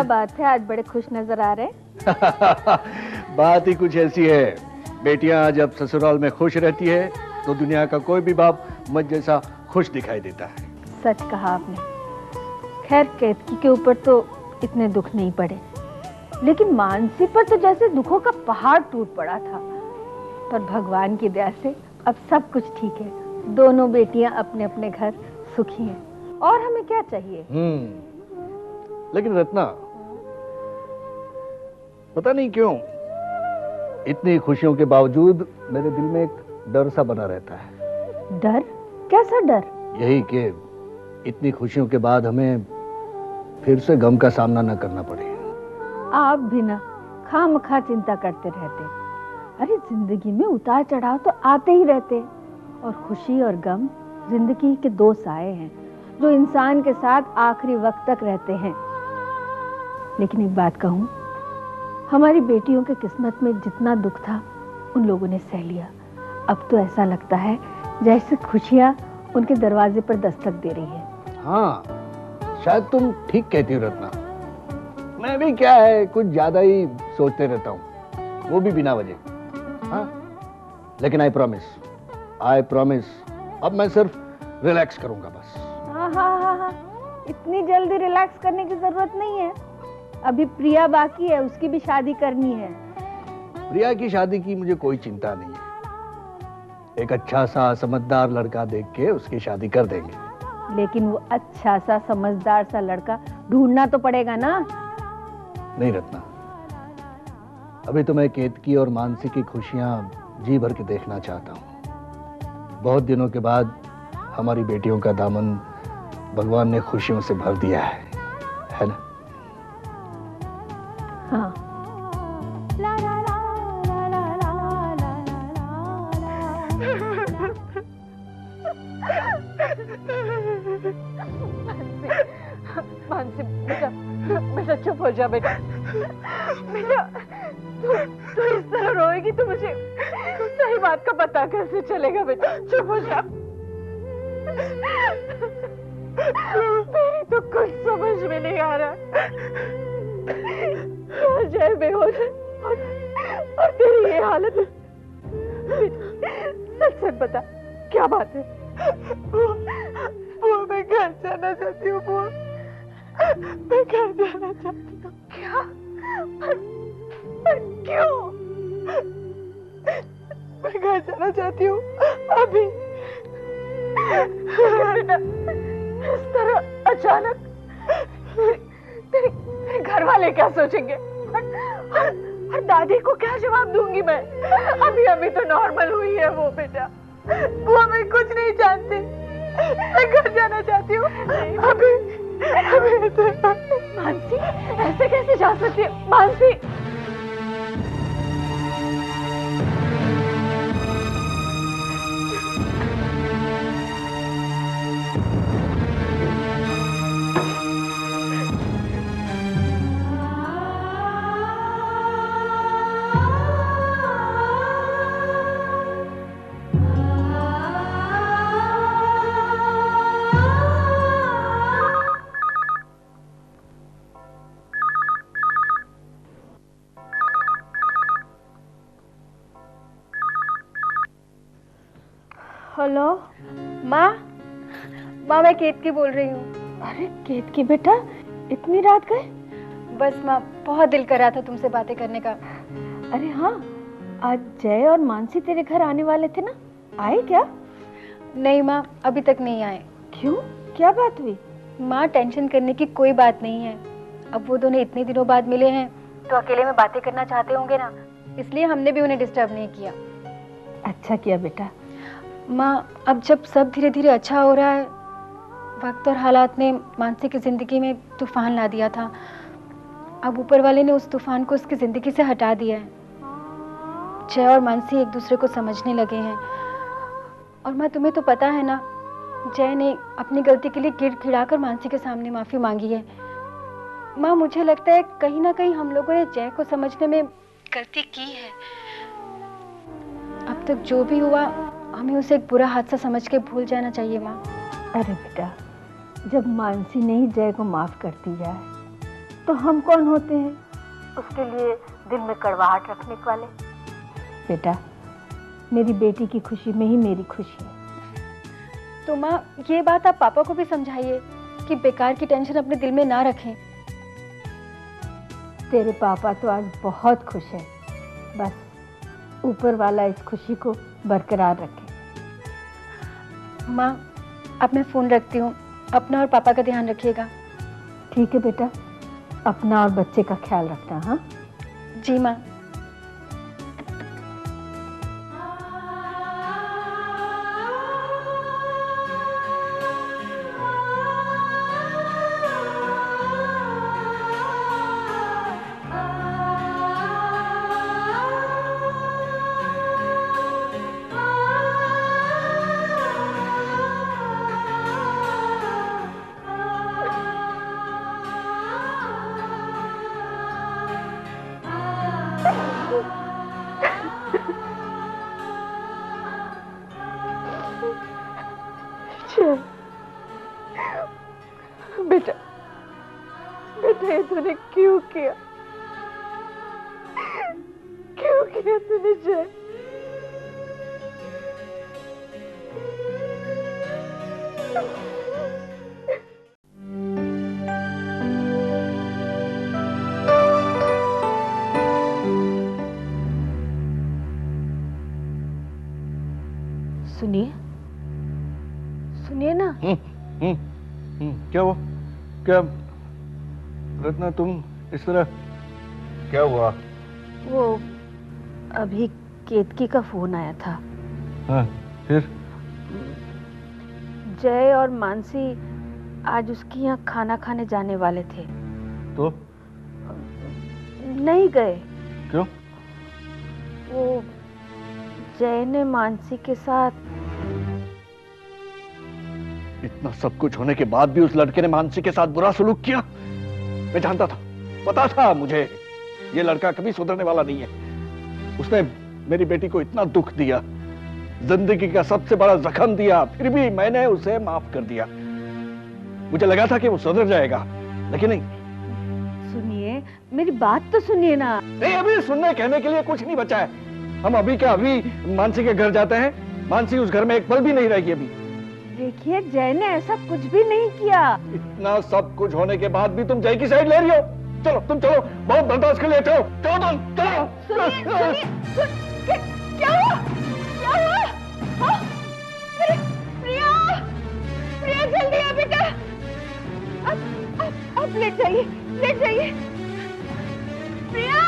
क्या बात है, आज बड़े खुश नजर आ रहे हैं। बात ही कुछ ऐसी है, बेटियां जब ससुराल में खुश रहती है तो दुनिया का कोई भी बाप मुझ जैसा खुश दिखाई देता है। सच कहा आपने। खैर केतकी के ऊपर तो इतने दुख नहीं पड़े, लेकिन मानसी पर तो जैसे दुखों का पहाड़ टूट पड़ा था। पर भगवान की दया से अब सब कुछ ठीक है। दोनों बेटियां अपने अपने घर सुखी हैं, और हमें क्या चाहिए। लेकिन रत्ना, पता नहीं क्यों इतनी खुशियों के बावजूद मेरे दिल में एक डर सा बना रहता है। डर? कैसा डर? यही कि इतनी खुशियों के बाद हमें फिर से गम का सामना न करना पड़े। आप भी ना खामखा चिंता करते रहते। अरे जिंदगी में उतार चढ़ाव तो आते ही रहते, और खुशी और गम जिंदगी के दो साए हैं जो इंसान के साथ आखिरी वक्त तक रहते हैं। लेकिन एक बात कहूँ, हमारी बेटियों के किस्मत में जितना दुख था उन लोगों ने सह लिया। अब तो ऐसा लगता है जैसे खुशियाँ उनके दरवाजे पर दस्तक दे रही है। हाँ, शायद तुम ठीक कहती हो रत्ना। मैं भी क्या है कुछ ज्यादा ही सोचते रहता हूँ, वो भी बिना वजह। हाँ, लेकिन आई प्रॉमिस अब मैं सिर्फ रिलैक्स करूंगा बस। हाँ, इतनी जल्दी रिलैक्स करने की जरूरत नहीं है। अभी प्रिया बाकी है, उसकी भी शादी करनी है। प्रिया की शादी की मुझे कोई चिंता नहीं है। एक अच्छा सा समझदार लड़का देख के उसकी शादी कर देंगे। लेकिन वो अच्छा सा समझदार सा लड़का ढूंढना तो पड़ेगा ना। नहीं रत्ना, अभी तो मैं केतकी और मानसी की खुशियां जी भर के देखना चाहता हूँ। बहुत दिनों के बाद हमारी बेटियों का दामन भगवान ने खुशियों से भर दिया है ना? हाँ। मानसी बेटा चुप हो जा बेटा। बेटा तू इस तरह रोएगी तो मुझे सही बात का पता कैसे चलेगा। बेटा चुप हो जा। मेरी तो कुछ समझ में नहीं आ रहा। क्या जय बेहोश है और तेरी ये हालत। सच सच बता, क्या बात है? वो मैं घर जाना चाहती हूँ। वो मैं घर जाना चाहती हूँ। क्या? पर क्यों? मैं घर जाना चाहती हूँ अभी। बेटा इस तरह अचानक तेरे घर वाले क्या सोचेंगे? और दादी को क्या जवाब दूंगी मैं? अभी तो नॉर्मल हुई है वो। बेटा वो मैं कुछ नहीं जानती। मैं घर जाना चाहती हूँ अभी। मानसी ऐसे कैसे जा सकती है? मानसी हेलो माँ मैं केतकी बोल रही हूँ। अरे केतकी बेटा, इतनी रात गए? बस माँ, बहुत दिल कर रहा था तुमसे बातें करने का। अरे हाँ, आज जय और मानसी तेरे घर आने वाले थे ना, आए क्या? नहीं माँ, अभी तक नहीं आए। क्यों, क्या बात हुई? माँ टेंशन करने की कोई बात नहीं है। अब वो दोनों इतने दिनों बाद मिले हैं तो अकेले में बातें करना चाहते होंगे ना, इसलिए हमने भी उन्हें डिस्टर्ब नहीं किया। अच्छा किया बेटा। माँ, अब जब सब धीरे धीरे अच्छा हो रहा है, वक्त और हालात ने मानसी की जिंदगी में तूफान ला दिया था। अब ऊपर वाले ने उस तूफान को उसकी जिंदगी से हटा दिया है। जय और मानसी एक दूसरे को समझने लगे हैं। और माँ, तुम्हें तो पता है ना, जय ने अपनी गलती के लिए गिड़गिड़ाकर मानसी के सामने माफी मांगी है। माँ, मुझे लगता है कहीं ना कहीं हम लोगों ने जय को समझने में गलती की है। अब तक जो भी हुआ, हमें उसे एक बुरा हादसा समझ के भूल जाना चाहिए माँ। अरे बेटा, जब मानसी ने ही जय को माफ कर दिया है तो हम कौन होते हैं उसके लिए दिल में कड़वाहट रखने वाले। बेटा, मेरी बेटी की खुशी में ही मेरी खुशी है। तो माँ, ये बात आप पापा को भी समझाइए कि बेकार की टेंशन अपने दिल में ना रखें। तेरे पापा तो आज बहुत खुश है, बस ऊपर वाला इस खुशी को बरकरार रखे। माँ, अब मैं फोन रखती हूँ, अपना और पापा का ध्यान रखिएगा। ठीक है बेटा, अपना और बच्चे का ख्याल रखना। हाँ जी माँ। बेटा, बेटा ये तूने क्यों किया? क्यों किया तूने जय? सुनिए, सुनिए ना। क्या हुआ? क्या रत्ना, तुम इस तरह क्या हुआ? वो अभी केतकी का फोन आया था। हाँ, फिर? जय और मानसी आज उसकी यहाँ खाना खाने जाने वाले थे। तो? नहीं गए। क्यों? वो जय ने मानसी के साथ। इतना सब कुछ होने के बाद भी उस लड़के ने मानसी के साथ बुरा सलूक किया? मैं जानता था, पता था मुझे ये लड़का कभी सुधरने वाला नहीं है। उसने मेरी बेटी को इतना दुख दिया, जिंदगी का सबसे बड़ा जख्म दिया, फिर भी मैंने उसे माफ कर दिया। मुझे लगा था कि वो सुधर जाएगा, लेकिन नहीं। सुनिए, मेरी बात तो सुनिए ना। नहीं, अभी सुनने कहने के लिए कुछ नहीं बचा है। हम अभी क्या अभी मानसी के घर जाते हैं? मानसी उस घर में एक पल भी नहीं रहेगी अभी। देखिए, जय ने ऐसा कुछ भी नहीं किया। इतना सब कुछ होने के बाद भी तुम जय की साइड ले रही हो? चलो तुम चलो, बहुत बर्दाश्त कर लेते हो। चलो तुम चलो। क्या हुआ? क्या हुआ? हाँ? प्रिया, प्रिया जल्दी आ बेटा। अब लेट जाइए, लेट जाइए। प्रिया,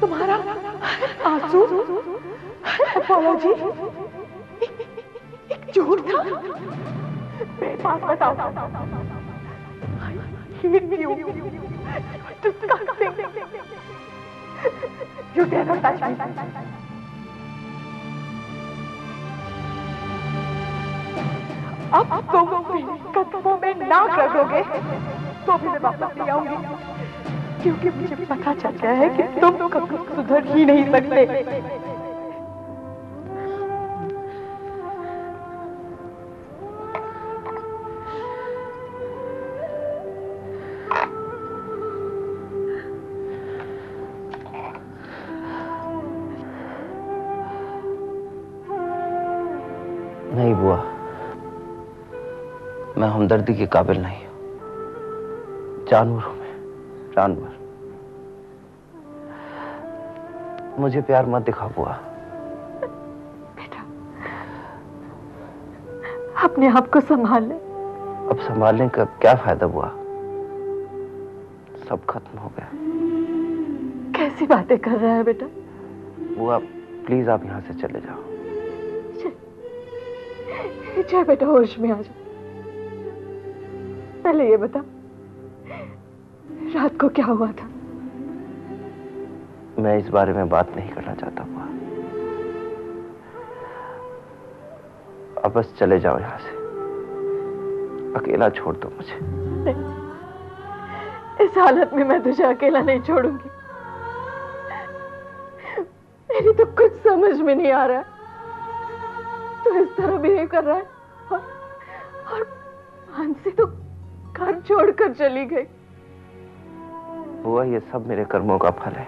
तुम्हारा आंसू, अपॉलॉजी एक झूठ था। मेरे पास बताओ। You dare not touch me. अब तुम कदमों में नाक रखोगे तो भी मैं वापस नहीं आऊंगी, क्योंकि मुझे पता चल गया है कि तुम कभी सुधर ही नहीं सकते। नहीं बुआ, मैं हमदर्दी के काबिल नहीं हूं। जानवर हूं मैं, जानवर। मुझे प्यार मत दिखा बुआ। बेटा, अपने आप को संभाल ले। अब संभालने का क्या फायदा बुआ? सब खत्म हो गया। कैसी बातें कर रहा है बेटा? बुआ प्लीज आप यहां से चले जाओ। जय बेटा, होश में आ जा। पहले ये बता, रात को क्या हुआ था? मैं इस बारे में बात नहीं करना चाहता बुआ। अब बस चले जाओ यहां से, अकेला छोड़ दो मुझे। नहीं, इस हालत में मैं तुझे अकेला नहीं छोड़ूंगी। मेरी तो कुछ समझ में नहीं आ रहा है, तो इस तरह बिहेव कर रहा है। और मानसी तो घर छोड़कर चली गई। बुआ ये सब मेरे कर्मों का फल है।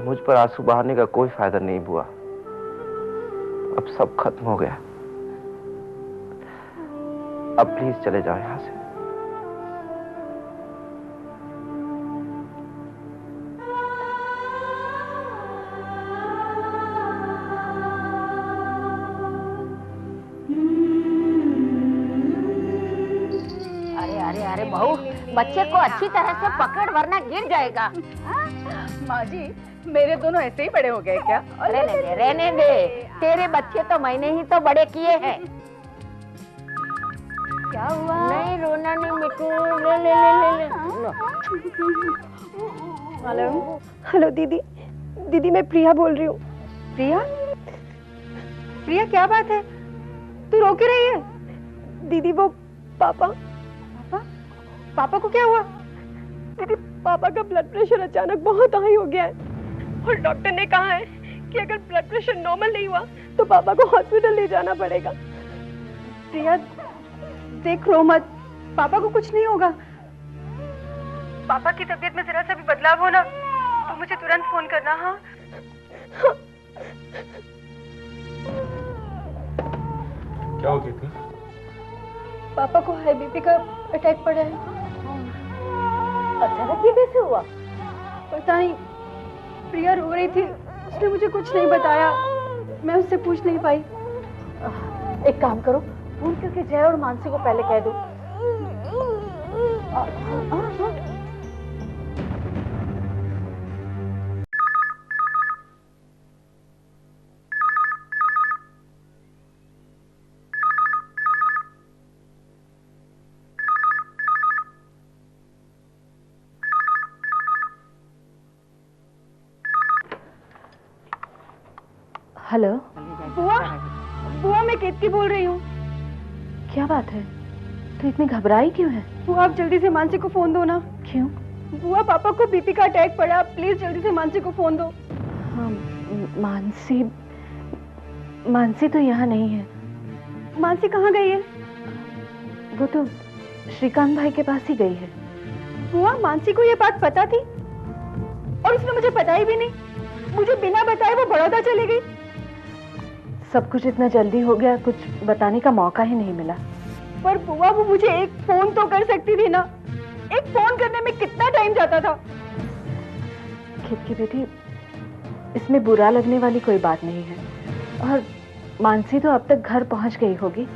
मुझ पर आंसू बहाने का कोई फायदा नहीं बुआ। अब सब खत्म हो गया। अब प्लीज चले जाओ यहां से। अरे बहू, बच्चे को अच्छी तरह से पकड़ वरना गिर जाएगा। माँ जी, मेरे दोनों ऐसे ही बड़े हो गए क्या? रहने दे। तेरे बच्चे तो मैंने ही तो बड़े किए हैं। क्या हुआ? नहीं रोना नहीं मिट्टू, ले। हेलो हेलो दीदी, दीदी मैं प्रिया बोल रही हूँ। प्रिया? प्रिया क्या बात है? तू रो क्यों रही है? दीदी वो पापा पापा को क्या हुआ? दीदी पापा का ब्लड प्रेशर अचानक बहुत हाई हो गया है और डॉक्टर ने कहा है कि अगर ब्लड प्रेशर नॉर्मल नहीं हुआ तो पापा को हॉस्पिटल ले जाना पड़ेगा। प्रिया देख, रो मत, पापा को कुछ नहीं होगा। पापा की तबीयत में जरा सा भी बदलाव हो ना तो मुझे तुरंत फोन करना। हाँ क्या हो गई? पापा को हाई बीपी का अटैक पड़ा है। अचानक ये कैसे हुआ? पता नहीं, प्रिया रो रही थी, उसने मुझे कुछ नहीं बताया, मैं उससे पूछ नहीं पाई। एक काम करो, फोन करके जय और मानसी को पहले कह दो। हेलो। बुआ, बुआ मैं केतकी बोल रही हूँ। क्या बात है? तू इतनी घबराई क्यों है? बुआ आप जल्दी से मानसी को फोन दो ना। क्यों? बुआ पापा को बीपी का अटैक पड़ा, प्लीज जल्दी से मानसी को फोन दो। हाँ, मानसी तो यहाँ नहीं है। मानसी कहाँ गई है? वो तो श्रीकांत भाई के पास ही गई है। बुआ मानसी को ये बात पता थी और उसने मुझे बताई भी नहीं। मुझे बिना बताए वो बड़ौदा चली गई। सब कुछ इतना जल्दी हो गया, कुछ बताने का मौका ही नहीं मिला। पर बुआ वो मुझे एक फोन तो कर सकती थी ना। एक फोन करने में कितना टाइम जाता था। केतकी बेटी, इसमें बुरा लगने वाली कोई बात नहीं है। और मानसी तो अब तक घर पहुंच गई होगी।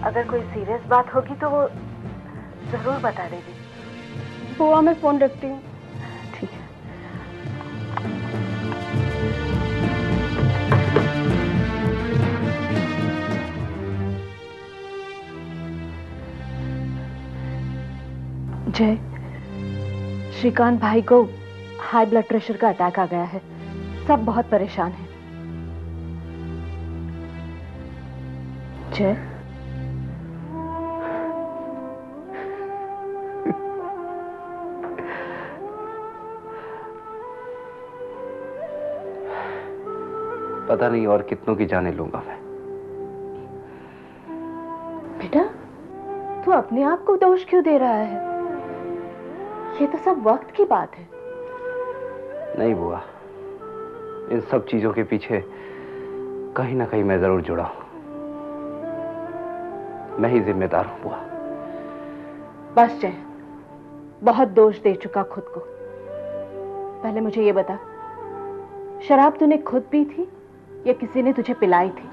अगर कोई सीरियस बात होगी तो वो जरूर बता देगी। बुआ मैं फोन रखती हूँ। ठीक है। जय, श्रीकांत भाई को हाई ब्लड प्रेशर का अटैक आ गया है। सब बहुत परेशान हैं। जय, पता नहीं और कितनों की जाने लूंगा मैं। बेटा, तू अपने आप को दोष क्यों दे रहा है? ये तो सब वक्त की बात है। नहीं बुआ, इन सब चीजों के पीछे कहीं ना कहीं मैं जरूर जुड़ा हूं। मैं ही जिम्मेदार हूं बुआ। बस जय, बहुत दोष दे चुका खुद को। पहले मुझे ये बता, शराब तूने खुद पी थी या किसी ने तुझे पिलाई थी?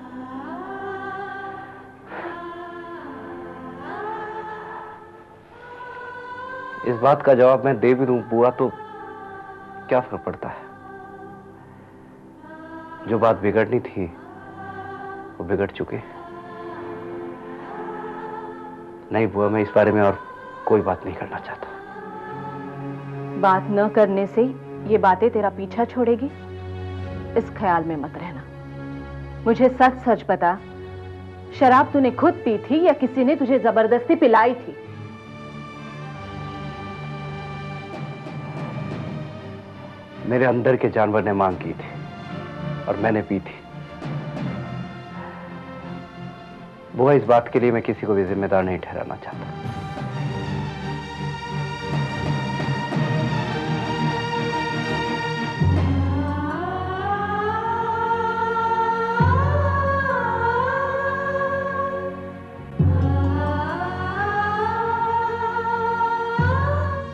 इस बात का जवाब मैं दे भी दूं बुआ तो क्या फर्क पड़ता है। जो बात बिगड़नी थी वो बिगड़ चुकी। नहीं बुआ, मैं इस बारे में और कोई बात नहीं करना चाहता। बात न करने से ये बातें तेरा पीछा छोड़ेगी, इस ख्याल में मत रहना। मुझे सच सच बता, शराब तूने खुद पी थी या किसी ने तुझे जबरदस्ती पिलाई थी? मेरे अंदर के जानवर ने मांग की थी और मैंने पी थी। बुआ, इस बात के लिए मैं किसी को भी जिम्मेदार नहीं ठहराना चाहता।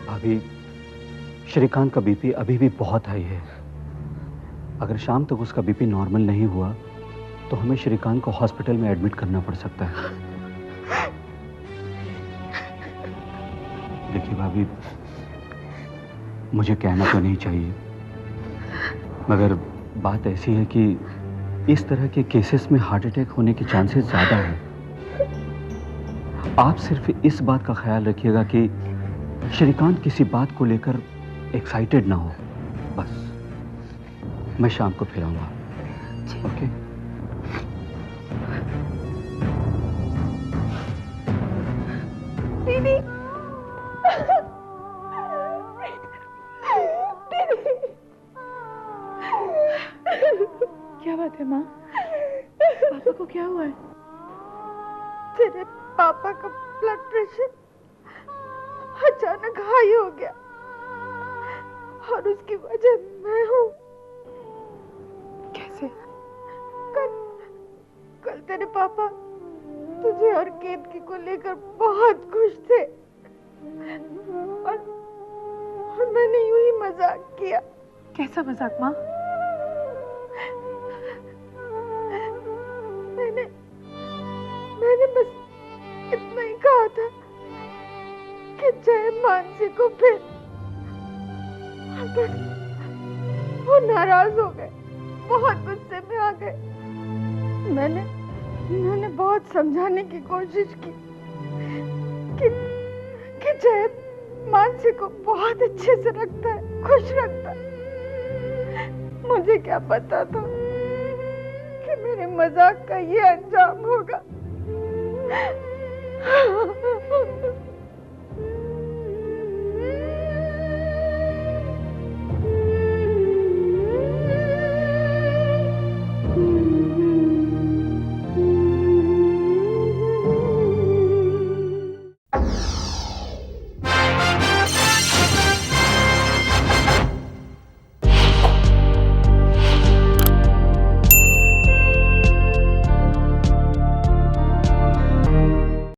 भाभी, श्रीकांत का बीपी अभी भी बहुत हाई है। अगर शाम तक उसका बीपी नॉर्मल नहीं हुआ तो हमें श्रीकांत को हॉस्पिटल में एडमिट करना पड़ सकता है। देखिए भाभी, मुझे कहना तो नहीं चाहिए, मगर बात ऐसी है कि इस तरह के केसेस में हार्ट अटैक होने के चांसेस ज्यादा हैं। आप सिर्फ इस बात का ख्याल रखिएगा कि श्रीकांत किसी बात को लेकर एक्साइटेड ना हो, बस। मैं शाम को फिर आऊंगा। ओके? दीदी, क्या बात है माँ? पापा को क्या हुआ है? तेरे पापा का ब्लड प्रेशर अचानक हाई हो गया और उसकी वजह मैं हूँ। कैसे? कल तेरे पापा तुझे और केतकी को लेकर बहुत खुश थे और मैंने यूं ही मजाक किया। कैसा मजाक माँ? मैंने बस इतना ही कहा था कि जय मानसी को फिर, बस वो नाराज हो गए, बहुत गुस्से में आ गए। मैंने बहुत समझाने की कोशिश की कि जय मानसी को बहुत अच्छे से रखता है, खुश रखता है। मुझे क्या पता था कि मेरे मजाक का ये अंजाम होगा।